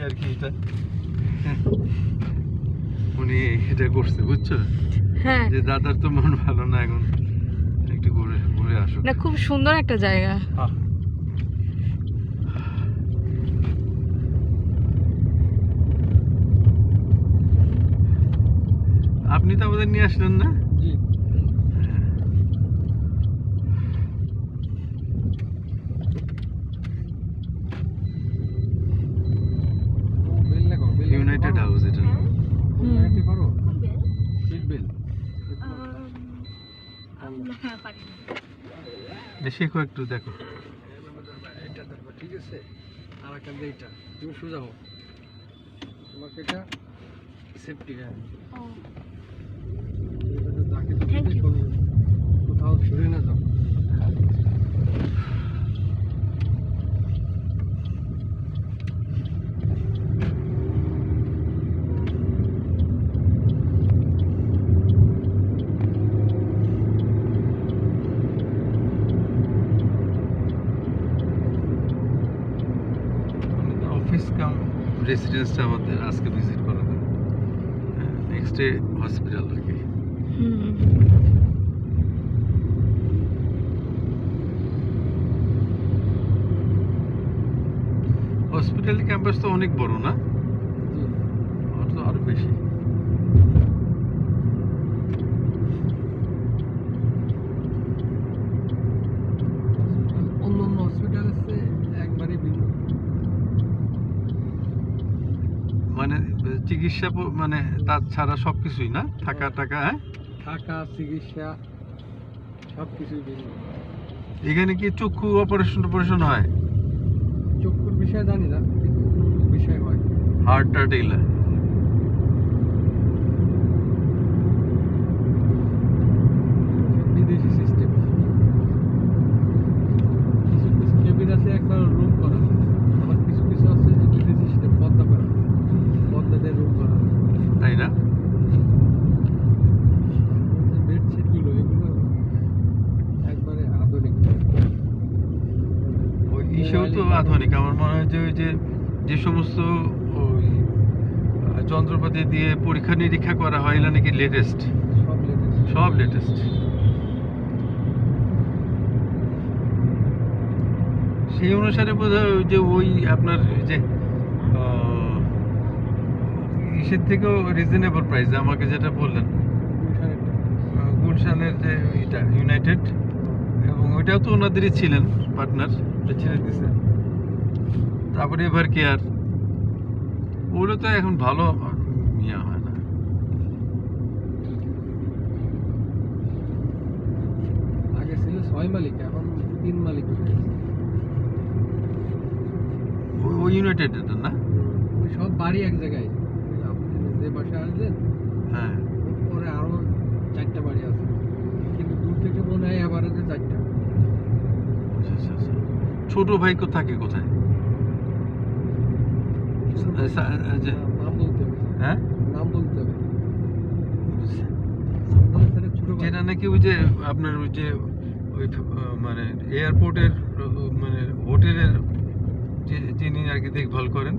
আর কি এটা উনি এটা করছে বুঝছো, হ্যাঁ যে দাদার তো মন ভালো না এখন, একটু ঘুরে ঘুরে আসো। না, খুব সুন্দর একটা জায়গা। আপনি তো আমাদের নিয়ে আসলেন না? জি। ইউনাইটেড হাউস এটা। শেখো একটু দেখো। ঠিক আছে, আর একটা এইটা তুমি সোজা হও, তোমাকে এটা সেফটি। হ্যাঁ, কোথাও সরে না যাও। অফিস কাম রেসিডেন্সটা আমাদের আজকে ভিজিট করা হবে, নেক্সট ডে হসপিটাল আর কি। হসপিটাল ক্যাম্পাস তো অনেক বড় না? আর তো আরো বেশি। অন্যান্য হসপিটাল আছে একবারে ভিন্ন, মানে চিকিৎসা মানে তার ছাড়া সবকিছুই না, থাকা টাকা। হ্যাঁ, থাকা চিকিৎসা সবকিছুই ভিন্ন। এখানে কি চক্ষু অপারেশন হয়? চক্ষুর বিষয় জানি না, কিন্তু অন্য বিষয় হয়। হার্ট এগুলা? বিদেশি সিস্টেম। কিছু কিছু কেবিন আছে একবার রুম করা, আবার কিছু কিছু আছে যে বিদেশি সিস্টেম, পদ্মা করা, পদ্মা দিয়ে রুম করা। তাই না? বেডশিট গুলো এগুলো একবারে আধুনিক। ওই ইসেও তো আধুনিক। আমার মনে হয় যে ওই যে সমস্ত ওই যন্ত্রপাতি দিয়ে পরীক্ষা নিরীক্ষা করা হয় এগুলো নাকি লেটেস্ট, সব লেটেস্ট। সব লেটেস্ট। সেই অনুসারে বোধহয় ওই যে ওই আপনার যে ইসের থেকেও রিজনেবল প্রাইস আমাকে যেটা বললেন, গুলশানের যে এটা ইউনাইটেড, এবং ওইটাও তো ওনাদেরই ছিলেন পার্টনার, ছেড়ে দিছে। তারপরে এভার কেয়ার, ওগুলো তো এখন ভালো ইয়ে হয় না। আগে ছিল 6 মালিক, এখন 3 মালিক হয়ে গেছে। ওই ইউনাইটেড এটা না? ওই সব বাড়ি এক জায়গায়, আপনি যে বাসায় আসবেন হ্যাঁ, পরে আরো 4টা বাড়ি আছে, কিন্তু দূর থেকে মনে হয় আবার আছে 4টা। আচ্ছা আচ্ছা। ছোট ভাই থাকে কোথায়? নাম বলতে হবে। হ্যাঁ, নাম বলতে হবে। যেটা নাকি ওই যে আপনার ওই যে ওই মানে এয়ারপোর্টের মানে হোটেলের যিনি আর কি দেখভাল করেন।